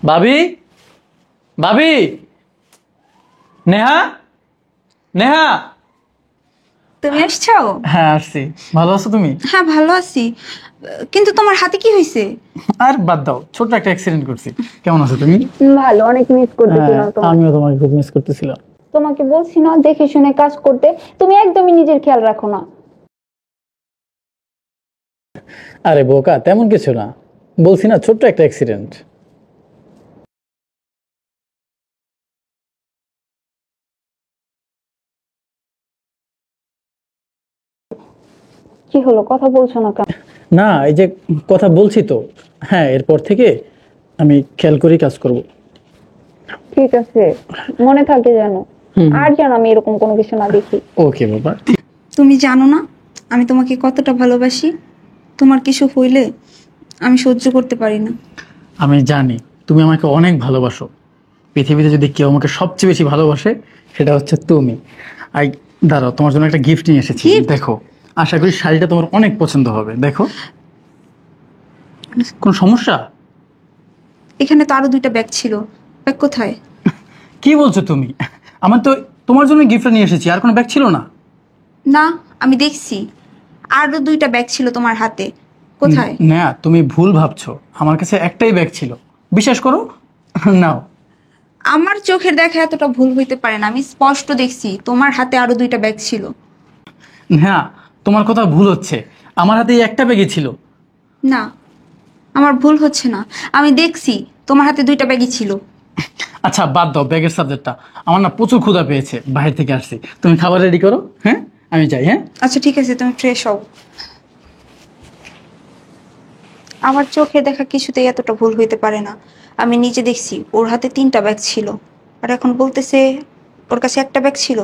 ভাবি, ভাবি, নেহা, নেহা। তুমি আসছো? হ্যাঁ আসছি। ভালো আছো তুমি? হ্যাঁ ভালো আছি, কিন্তু তোমার হাতে কি হয়েছে? আর বাদ দাও, ছোট একটা অ্যাক্সিডেন্ট করছি। কেমন আছো তুমি? ভালো, অনেক মিস করতেছিলাম তোমাকে। আমিও তোমাকে খুব মিস করতেছিলাম। তোমাকে বলছি না দেখে শুনে কাজ করতে, তুমি একদমই নিজের খেয়াল রাখো না। আরে বোকা, তেমন কিছু না। বলছি না, ছোট্ট একটা অ্যাক্সিডেন্ট। কি হলো, কথা বলছো না কেন? না, এই যে কথা বলছি তো। হ্যাঁ, এরপর থেকে আমি খেয়াল করেই কাজ করব। ঠিক আছে, মনে থাকে যেন। হুম। আর যেন আমি এরকম কোনো কিছু না দেখি। ওকে বাবা। তুমি জানো না আমি তোমাকে কতটা ভালোবাসি। তোমার কিছু হইলে আমি সহ্য করতে পারি না। আমি জানি তুমি আমাকে অনেক ভালোবাসো। পৃথিবীতে যদি কেউ আমাকে সবচেয়ে বেশি ভালোবাসে, সেটা হচ্ছে তুমি। আই, দাঁড়াও, তোমার জন্য একটা গিফট নিয়ে এসেছি। Gift? দেখো, আশা করি শাড়িটা তোমার অনেক পছন্দ হবে। দেখো। কোনো সমস্যা? এখানে তো আরো 2টা ব্যাগ ছিল, ব্যাগ কোথায়? কি বলছো তুমি? আমার তো তোমার জন্য গিফট নিয়ে এসেছি, আর কোনো ব্যাগ ছিল না। না, আমি দেখছি আরো 2টা ব্যাগ ছিল তোমার হাতে, কোথায়? না, তুমি ভুল ভাবছো। আমার কাছে একটাই ব্যাগ ছিল, বিশ্বাস করো। নাও। আমার চোখের দেখা এতটা ভুল হইতে পারে না, আমি স্পষ্ট দেখছি তোমার হাতে আরো 2টা ব্যাগ ছিল। হ্যাঁ, তোমার কথা ভুল হচ্ছে। আমার হাতে এই একটা ব্যাগই ছিল। না, আমার ভুল হচ্ছে না, আমি দেখছি তোমার হাতে 2টা ব্যাগই ছিল। আচ্ছা বাদ দাও ব্যাগের সাবজেক্টটা। আমার না প্রচুর ক্ষুধা পেয়েছে, বাইরে থেকে আসছি। তুমি খাবার রেডি করো, হ্যাঁ? আমি যাই, হ্যাঁ? আচ্ছা ঠিক আছে, তুমি ফ্রেশ হও। আমার চোখে দেখা কিছুতেই এতটা ভুল হইতে পারে না। আমি নিজে দেখছি ওর হাতে 3টা ব্যাগ ছিল, আর এখন বলতেছে ওর কাছে একটা ব্যাগ ছিল।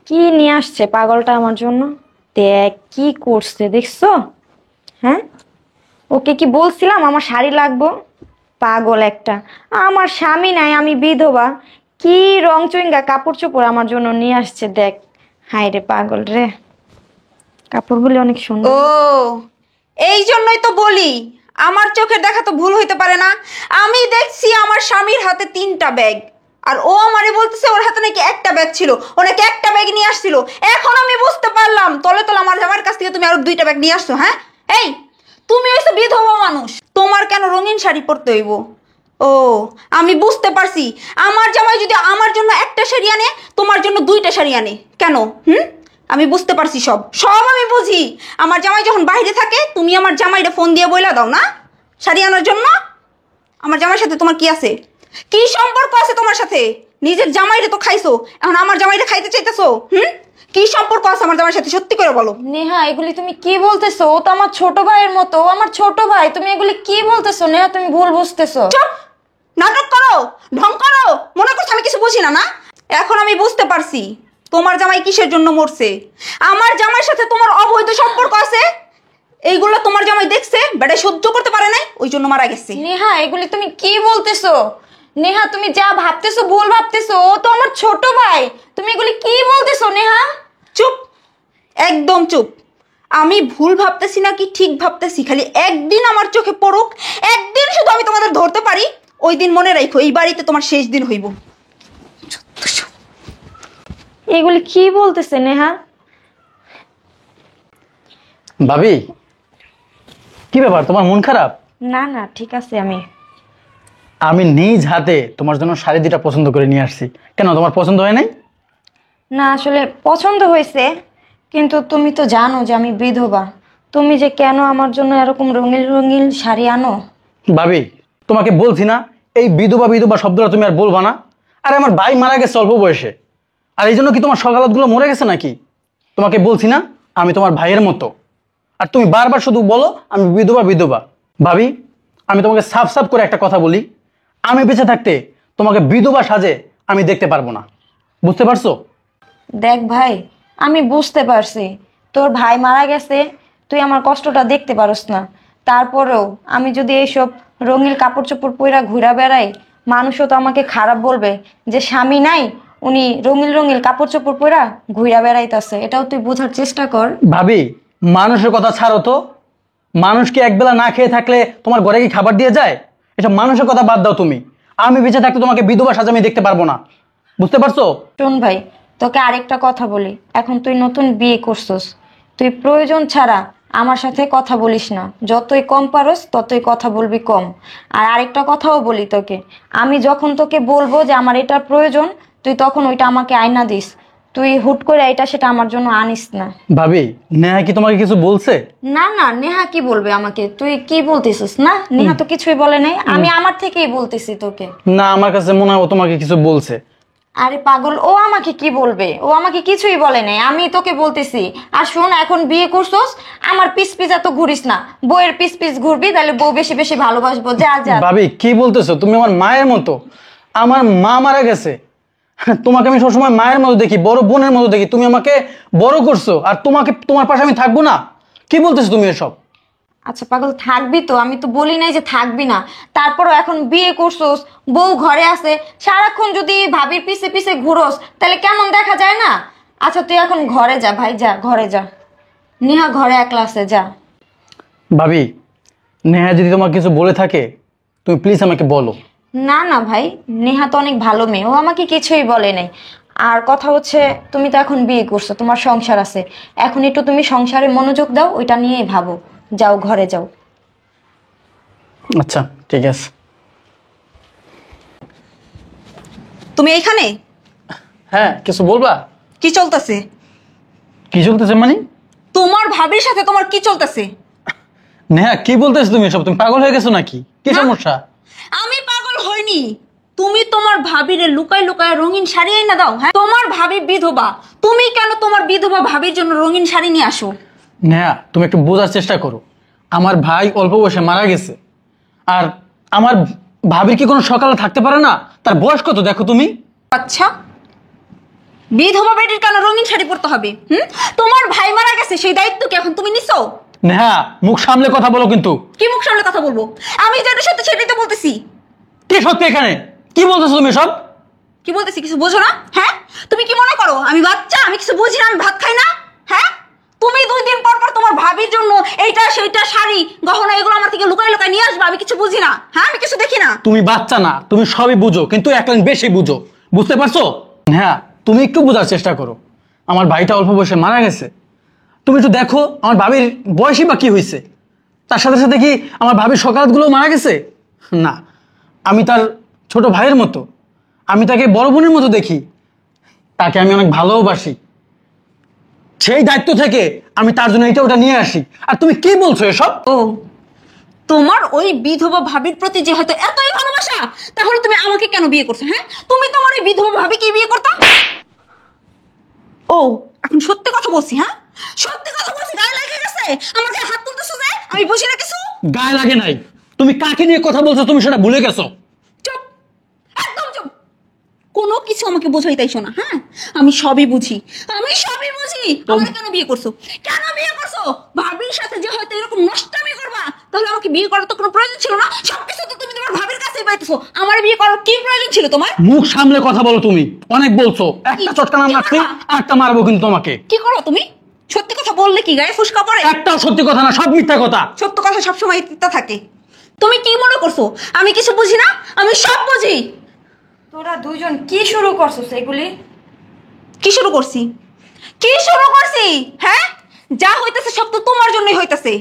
কি নিয়ে আসছে পাগলটা আমার জন্য? দেখ কি করছে, দেখছো? হ্যাঁ, ওকে কি বলছিলাম আমার শাড়ি লাগবো? পাগল একটা। আমার স্বামী নাই, আমি বিধবা, কি রং চুইঙ্গা কাপড় চোপড় আমার জন্য নিয়ে আসছে দেখ। হায় রে পাগল রে, কাপড়গুলি অনেক সুন্দর। ও, এই জন্যই তো বলি আমার চোখের দেখা তো ভুল হইতে পারে না। আমি দেখছি আমার স্বামীর হাতে 3টা ব্যাগ, আর ও আমারে বলতেছে ওর হাতে নাকি একটা ব্যাগ ছিল, ও নাকি একটা ব্যাগ নিয়ে আসছিল। এখন আমি বুঝতে পারলাম তলে তলে আমার জামার কাছ থেকে তুমি আরো 2টা ব্যাগ নিয়ে আসছো। হ্যাঁ, এই তুমি হইছো বিধবা মানুষ, তোমার কেন রঙিন শাড়ি পরতে হইব? ও, আমি বুঝতে পারছি। আমার জামাই যদি আমার জন্য একটা শাড়ি আনে, তোমার জন্য 2টা শাড়ি আনে কেন? আমি বুঝতে পারছি, সব সব আমি বুঝি। আমার জামাই যখন বাইরে থাকে তুমি আমার জামাইরে ফোন দিয়ে বইলা দাও না শাড়ি আনার জন্য। আমার জামাইয়ের সাথে তোমার কি আছে? কি সম্পর্ক আছে তোমার সাথে? নিজের জামাইরে তো খাইছো, এখন আমার জামাইরে খাইতে চাইতেছো? কি সম্পর্ক আছে আমার জামাইয়ের সাথে, সত্যি করে বলো। নেহা, এগুলি তুমি কি বলতেছো? ও তো আমার ছোট ভাইয়ের মতো, ও আমার ছোট ভাই। তুমি এগুলি কি বলতেছো নেহা? তুমি ভুল বুঝতেছো। চুপ! নাটক করো, ঢং করো, মনে করছো আমি কিছু বুঝি না? না, এখন আমি বুঝতে পারছি তোমার জামাই কিসের জন্য মরছে। আমার জামাইয়ের সাথে তোমার অবৈধ সম্পর্ক আছে, এইগুলো তোমার জামাই দেখছে, বেটা সহ্য করতে পারে নাই, ওই জন্য মারা গেছে। নেহা, এগুলি তুমি কি বলতেছো? নেহা, তুমি যা ভাবতেছো ভুল ভাবতেছো। ও তো আমার ছোট ভাই। তুমি এগুলি কি বলতেছো নেহা? চুপ, একদম চুপ। আমি ভুল ভাবতেছি না কি ঠিক ভাবতেছি, খালি একদিন আমার চোখে পড়ুক, একদিন শুধু আমি তোমাদের ধরতে পারি, ওই দিন মনে রাখো এই বাড়িতে তোমার শেষ দিন হইব। এগুলি কি বলতেছে নেহা? ভাবি, কি ব্যাপার, তোমার মন খারাপ? না না, ঠিক আছে। আমি নিজ হাতে তোমার জন্য শাড়ি 2টা পছন্দ করে নিয়ে আসছি। কেন, তোমার পছন্দ হয় নাই? না, আসলে পছন্দ হয়েছে, কিন্তু তুমি তো জানো যে আমি বিধবা। তুমি যে কেন আমার জন্য এরকম রঙিন রঙিন শাড়ি আনো? ভাবি, তোমাকে বলছি না এই বিধবা বিধবা শব্দটা তুমি আর বলবা না। আরে আমার ভাই মারা গেছে অল্প বয়সে, আর এই জন্য কি তোমার সকালাতগুলো মরে গেছে নাকি? তোমাকে বলছি না আমি তোমার ভাইয়ের মতো, আর তুমি বারবার শুধু বলো আমি বিধবা বিধবা। ভাবি, আমি তোমাকে সাফ সাফ করে একটা কথা বলি, আমি বেঁচে থাকতে তোমাকে বিধবা সাজে আমি দেখতে পারবো না। বুঝতে পারছো? দেখ ভাই, আমি বুঝতে পারছি তোর ভাই মারা গেছে, তুই আমার কষ্টটা দেখতে পারস না। তারপরেও আমি যদি এইসব রঙিন কাপড় চোপড় পইরা ঘুরা বেড়াই, মানুষও তো আমাকে খারাপ বলবে যে স্বামী নাই, উনি রঙিন রঙিন কাপড় চোপড় পইরা ঘুরা বেড়াইতেছে। এটাও তুই বোঝার চেষ্টা কর। ভাবি, মানুষের কথা ছাড়ো তো। মানুষকে একবেলা না খেয়ে থাকলে তোমার ঘরে কি খাবার দিয়ে যায়? এসব মানুষের কথা বাদ দাও তুমি। আমি বেঁচে থাকতে তোমাকে বিধবা সাজা আমি দেখতে পারবো না, বুঝতে পারছো? শোন ভাই, তোকে আরেকটা কথা বলি। এখন তুই নতুন বিয়ে করছস, তুই প্রয়োজন ছাড়া আমার সাথে কথা বলিস না। যতই কম পারস ততই কথা বলবি কম। আর আরেকটা কথাও বলি তোকে, আমি যখন তোকে বলবো যে আমার এটা প্রয়োজন, তুই তখন ওইটা আমাকে আয়না দিস। তুই হুট করে এটা সেটা আমার জন্য আনিস না। ভাবি, নেহা কি তোমাকে কিছু বলছে? না না, নেহা কি বলবে আমাকে? তুই কি বলতেছিস? না, নেহা তো কিছুই বলে নাই, আমি আমার থেকেই বলতেছি তোকে। না, আমার কাছে মনে হয় ও তোমাকে কিছু বলছে। আরে পাগল, ও আমাকে কি বলবে? ও আমাকে কিছুই বলে নাই, আমি তোকে বলতেছি। আর শোন, এখন বিয়ে করছস, আমার পিস পিস এত ঘুরিস না। বউয়ের পিস পিস ঘুরবি, তাহলে বউ বেশি বেশি ভালোবাসবো। যা যা। ভাবি কি বলতেছো? তুমি আমার মায়ের মতো। আমার মা মারা গেছে, তোমাকে আমি সবসময় মায়ের মতো দেখি, বড় বোনের মতো দেখি। তুমি আমাকে বড় করছো, আর তোমার পাশে আমি থাকবো না? কি বলতেছো তুমি এসব? আচ্ছা পাগল, থাকবি তো, আমি তো বলি নাই যে থাকবি না। তারপরও এখন বিয়ে করছস, বউ ঘরে আছে, সারাক্ষণ যদি ভাবির পিছে পিছে ঘুরোস তাহলে কেমন দেখা যায় না? আচ্ছা তুই এখন ঘরে যা ভাই, যা ঘরে যা। নেহা ঘরে একলা আছে, যা। ভাবি, নেহা যদি তোমাকে কিছু বলে থাকে তুমি প্লিজ আমাকে বলো। না না ভাই, নেহা তো অনেক ভালো মেয়ে, ও আমাকে কিছুই বলে নাই। আর কথা হচ্ছে, তুমি তো এখন বিয়ে করছো, তোমার সংসার আছে, এখন একটু তুমি সংসারে মনোযোগ দাও, ওইটা নিয়েই ভাবো। যাও ঘরে যাও। আচ্ছা ঠিক আছে। তুমি এইখানে হ্যাঁ, কিছু বলবা? কি চলতেছে? কি চলতেছে মানে? তোমার ভাবির সাথে তোমার কি চলতেছে? নেহা কি বলতেছো তুমি এসব? তুমি পাগল হয়ে গেছো নাকি? কি না। সমস্যা? আমি পাগল হইনি। তুমি তোমার ভাবিরে লুকায় লুকায় রঙিন শাড়ি এনে দাও। হ্যাঁ, তোমার ভাবি বিধবা, তুমি কেন তোমার বিধবা ভাবির জন্য রঙিন শাড়ি নিয়ে আসো? নেহা, তুমি একটু বোঝার চেষ্টা করো। আমার ভাই অল্প বয়সে মারা গেছে, আর আমার ভাবির কি কোনো সকালে থাকতে পারে না? তার বয়স কত দেখো তুমি। আচ্ছা, বিধবা বেটির কেন রঙিন শাড়ি পরতে হবে? তোমার ভাই মারা গেছে, সেই দায়িত্ব কি এখন তুমি নিছো? নেহা, মুখ সামলে কথা বলো কিন্তু। কি মুখ সামনে কথা বলবো? আমি যেটা সত্যি সেটাই তো বলতেছি। কি সত্যি এখানে? কি বলতেছো তুমি সব? কি বলতেছি কিছু বোঝো না? হ্যাঁ, তুমি কি মনে করো আমি বাচ্চা, আমি কিছু বুঝি না, আমি ভাত খাই না? হ্যাঁ, তুমি 2 দিন পর পর তোমার ভাবির জন্য এইটা সেইটা শাড়ি গহনা এগুলো আমার থেকে লুকায় লুকায় নিয়ে আসবে, আমি কিছু বুঝি না? হ্যাঁ, আমি কিছু দেখি না? তুমি বাচ্চা না, তুমি সবই বুঝো, কিন্তু এক লাইন বেশি বুঝো, বুঝতে পারছো? হ্যাঁ, তুমি একটু বোঝার চেষ্টা করো। আমার ভাইটা অল্প বয়সে মারা গেছে। তুমি একটু দেখো আমার ভাবির বয়সই বা কি হয়েছে। তার সাথে সাথে কি আমার ভাবির সকালগুলো মারা গেছে? না, আমি তার ছোট ভাইয়ের মতো, আমি তাকে বড় বোনের মতো দেখি, তাকে আমি অনেক ভালোবাসি। সেই দায়িত্ব থেকে আমি তার জন্য এটা ওটা নিয়ে আসি। আর তুমি কি বলছো এসব? ও, তোমার ওই বিধবা ভাবির প্রতি যে হয়তো এতই ভালোবাসা, তাহলে তুমি আমাকে কেন বিয়ে করছো? হ্যাঁ, তুমি তোমার ওই বিধবা ভাবিকে বিয়ে করতা? ও, এখন সত্যি কথা বলছি। হ্যাঁ, সত্যি কথা বলছি। গায়ে লেগে গেছে, আমার গায়ে হাত তুলতেছো যে? আমি বুঝি না কিছু। গায়ে লাগে নাই। তুমি কাকে নিয়ে কথা বলছো তুমি সেটা ভুলে গেছো। চুপ, একদম চুপ। কোনো কিছু আমাকে বোঝাইতেইছো না। হ্যাঁ, আমি সবই বুঝি, আমি সবই বুঝি। আমাকে কেন বিয়ে করছো? কেন বিয়ে করছো? ভাবির সাথে যে হয়তো এরকম নষ্টামি করবা, তাহলে আমাকে বিয়ে করার তো কোনো প্রয়োজন ছিল না। সবকিছু তো তুমি তোমার ভাবির কাছেই পাইতেছো, আমার বিয়ে করার কি প্রয়োজন ছিল তোমার? মুখ সামলে কথা বলো, তুমি অনেক বলছো। একটা চটকা নাম রাখছি, আরেকটা মারবো কিন্তু তোমাকে। কি করো তুমি? সত্যি কথা বললে কি গায়ে ফুসকা পড়ে? একটাও সত্যি কথা না, সব মিথ্যা কথা। সত্য কথা সবসময় তিতা থাকে। তুমি কি মনে করছো আমি কিছু বুঝি না? আমি সব বুঝি। তোরা দুইজন কি শুরু করছস এগুলি? কি শুরু করছি? কি শুরু করছি? হ্যাঁ, যা হইতেছে সব তো তোমার জন্যই হইতেছে।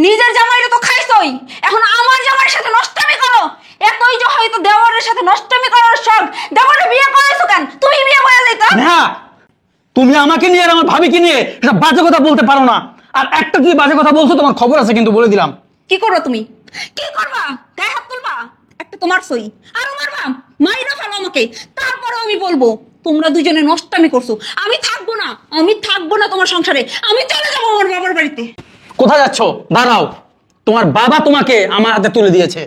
নিজের জামাইটা তো খাইছই, এখন আমার জামাইয়ের সাথে নষ্টামি করো। এতই যে হয়তো দেওয়ারের সাথে নষ্টামি করার শখ, দেওয়ারে বিয়ে করেছো কেন? তুমি বিয়ে করে দিতা। হ্যাঁ, তুমি আমাকে নিয়ে আর আমার ভাবিকে নিয়ে এটা বাজে কথা বলতে পারো না। আর একটা যদি বাজে কথা বলছো তোমার খবর আছে কিন্তু, বলে দিলাম। কি করবা তুমি? কি করবা? গায়ে হাত তুলবা? একটা তোমার সই, আরো মারবা, মাইরা ফেলো আমাকে। তারপরেও আমি বলবো তোমরা দুজনে নষ্টামি করছো। আমি থাকবো না, আমি থাকবো না তোমার সংসারে। আমি চলে যাবো আমার বাবার বাড়িতে। কোথায় যাচ্ছ? দাঁড়াও। তোমার বাবা তোমাকে আমার হাতে তুলে দিয়েছে।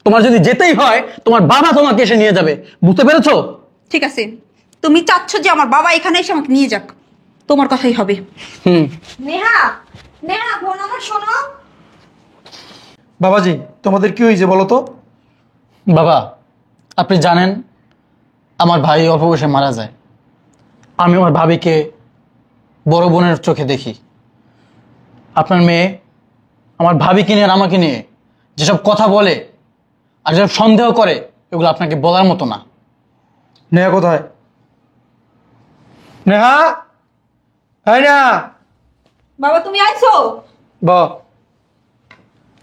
তোমার যদি যেতেই হয় তোমার বাবা তোমাকে এসে নিয়ে যাবে, বুঝতে পেরেছো? ঠিক আছে, তুমি চাচ্ছ যে আমার বাবা এখানে এসে আমাকে নিয়ে যাক, তোমার কথাই হবে। হুম। নেহা, নেহা বোন আমার শোনো। বাবাজি, তোমাদের কি হয়েছে বলো তো? বাবা, আপনি জানেন আমার ভাই অল্প বয়সে মারা যায়। আমি আমার ভাবিকে বড় বোনের চোখে দেখি। আপনার মেয়ে আমার ভাবিকে নিয়ে আর আমাকে নিয়ে যেসব কথা বলে আর যেসব সন্দেহ করে, এগুলো আপনাকে বলার মতো না। নেহা কোথায়? নেহা, এই না বাবা তুমি আইছো? ব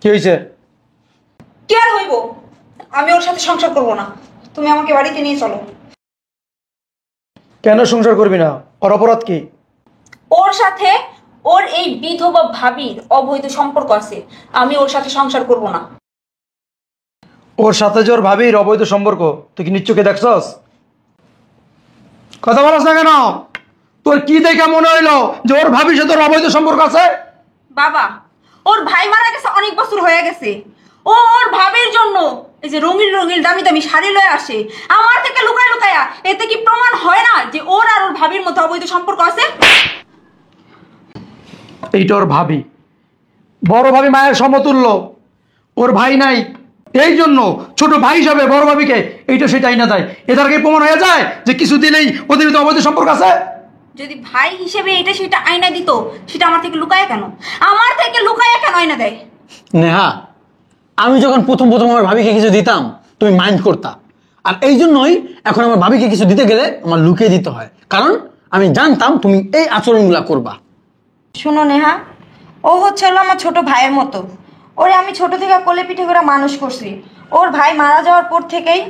কি হয়েছে? কি আর হইব, আমি ওর সাথে সংসার করব না। তুমি আমাকে বাড়িতে নিয়ে চলো। কেন সংসার করবি না? ওর অপরাধ কি? ওর সাথে ওর এই বিধবা ভাবির অবৈধ সম্পর্ক আছে, আমি ওর সাথে সংসার করব না। ওর সাথে যে ওর ভাবির অবৈধ সম্পর্ক, তুই কি নিশ্চয়কে দেখছস? কথা বলছ না কেন? তোর কি দেখে মনে হইলো যে ওর ভাবির সাথে ওর অবৈধ সম্পর্ক আছে? বাবা, ওর ভাই মারা গেছে, অনেক বছর হয়ে গেছে। ও ওর ভাবির জন্য এই যে রঙিন রঙিন দামি দামি শাড়ি লয়ে আসে আমার থেকে লুকায় লুকায়া। এতে কি প্রমাণ হয় না যে ওর আর ওর ভাবির মধ্যে অবৈধ সম্পর্ক আছে? এইটা ওর ভাবি, বড় ভাবি মায়ের সমতুল্য, ওর ভাই নাই, এই জন্য ছোট ভাই হিসাবে বড় ভাবিকে এইটা সেটাই না দেয়। এটার কি প্রমাণ হয়ে যায় যে কিছু দিলেই ওদের ভিতরে অবৈধ সম্পর্ক আছে? যদি ভাই হিসেবে এটা সেটা আয়না দিত, সেটা আমার থেকে লুকায় কেন? আমার থেকে লুকায় কেন আয়না দেয়? নেহা, আমি যখন প্রথম প্রথম আমার ভাবিকে কিছু দিতাম তুমি মাইন্ড করতা, আর এই জন্যই এখন আমার ভাবিকে কিছু দিতে গেলে আমার লুকিয়ে দিতে হয়, কারণ আমি জানতাম তুমি এই আচরণগুলো করবা। শোনো নেহা, ও হচ্ছে হলো আমার ছোট ভাইয়ের মতো। ওরে আমি ছোট থেকে কোলে পিঠে করে মানুষ করছি। ওর ভাই মারা যাওয়ার পর থেকেই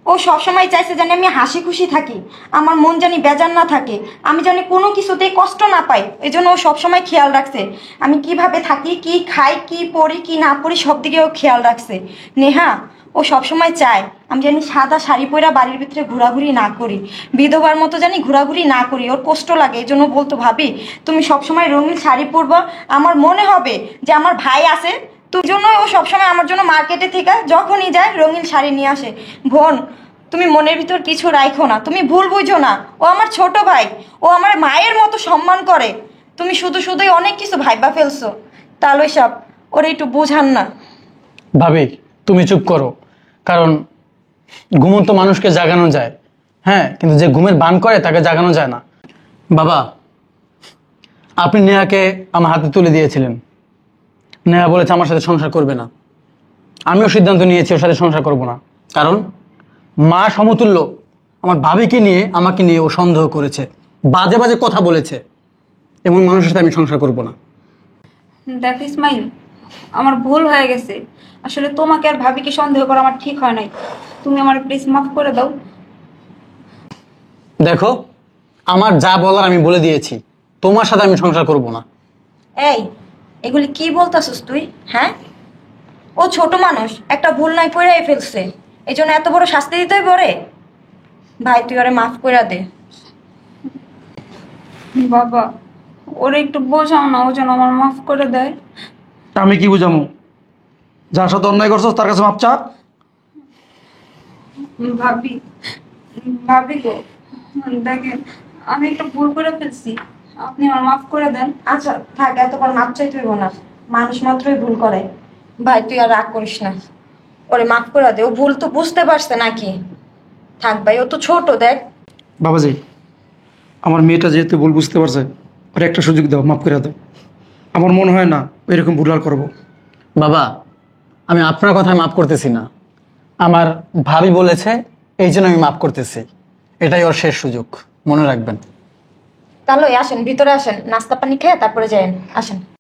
ও সবসময় চাইছে জানি আমি হাসি খুশি থাকি, আমার মন জানি বেজার না থাকে, আমি জানি কোনো কিছুতেই কষ্ট না পাই। এই জন্য ও সবসময় খেয়াল রাখছে আমি কিভাবে থাকি, কি খাই, কি পরি, কি না পরি, সব দিকে ও খেয়াল রাখছে। নেহা, ও সবসময় চায় আমি জানি সাদা শাড়ি পরা বাড়ির ভিতরে ঘোরাঘুরি না করি, বিধবার মতো জানি ঘোরাঘুরি না করি। ওর কষ্ট লাগে, এই জন্য বলতো ভাবি তুমি সবসময় রঙিন শাড়ি পরবা, আমার মনে হবে যে আমার ভাই আছে। তোর জন্য ও সবসময় আমার জন্য মার্কেটে থেকে যখনই যায় রঙিন শাড়ি নিয়ে আসে। বোন, তুমি মনের ভিতর কিছু রাখো না, তুমি ভুল বুঝো না। ও আমার ছোট ভাই, ও আমার মায়ের মতো সম্মান করে। তুমি শুধু শুধুই অনেক কিছু ভাইবা ফেলছো। তাহলে সব ওরে একটু বোঝান না। ভাবি তুমি চুপ করো, কারণ ঘুমন্ত মানুষকে জাগানো যায়, হ্যাঁ, কিন্তু যে ঘুমের বান করে তাকে জাগানো যায় না। বাবা, আপনি নেহাকে আমার হাতে তুলে দিয়েছিলেন, নেহা বলেছে আমার সাথে সংসার করবে না। আমিও সিদ্ধান্ত নিয়েছি ওর সাথে সংসার করব না, কারণ মা সমতুল্য আমার ভাবিকে নিয়ে আমাকে নিয়ে ও সন্দেহ করেছে, বাজে বাজে কথা বলেছে। এমন মানুষের সাথে আমি সংসার করব না। দেখ ইসমাইল, আমার ভুল হয়ে গেছে। আসলে তোমাকে আর ভাবিকে সন্দেহ করা আমার ঠিক হয় নাই। তুমি আমার প্লিজ মাফ করে দাও। দেখো, আমার যা বলার আমি বলে দিয়েছি, তোমার সাথে আমি সংসার করব না। এই, এগুলি কি বলতাছিস তুই? হ্যাঁ, ও ছোট মানুষ, একটা ভুল নাই কইরাই ফেলছে, এই জন্য এত বড় শাস্তি দিতেই পারে? ভাই তুই ওরে মাফ কইরা দে। বাবা, ওরে একটু বোঝাও না, ও যেন আমার মাফ করে দেয়। আমি কি বুঝামু? যার সাথে অন্যায় করছস তার কাছে মাপ চা। ভাবি, ভাবি গো, দেখেন আমি একটা ভুল করে ফেলছি, আপনি আমার মাফ করে দেন। আচ্ছা থাক, এতবার মাপ চাইতে হইব না, মানুষ মাত্রই ভুল করে। ভাই তুই আর রাগ করিস না, ওরে মাফ করে দে। ও ভুল তো বুঝতে পারছে নাকি? থাক ভাই, ও তো ছোট, দেখ। বাবাজি, আমার মেয়েটা যেহেতু ভুল বুঝতে পারছে, ওর একটা সুযোগ দাও, মাফ করে দাও। আমার মনে হয় না এরকম ভুল আর করবো। বাবা, আমি আপনার কথায় মাফ করতেছি না, আমার ভাবি বলেছে এই জন্য আমি মাফ করতেছি। এটাই ওর শেষ সুযোগ, মনে রাখবেন। তাহলে আসেন, ভিতরে আসেন, নাস্তা পানি খেয়ে তারপরে যাই। আসেন।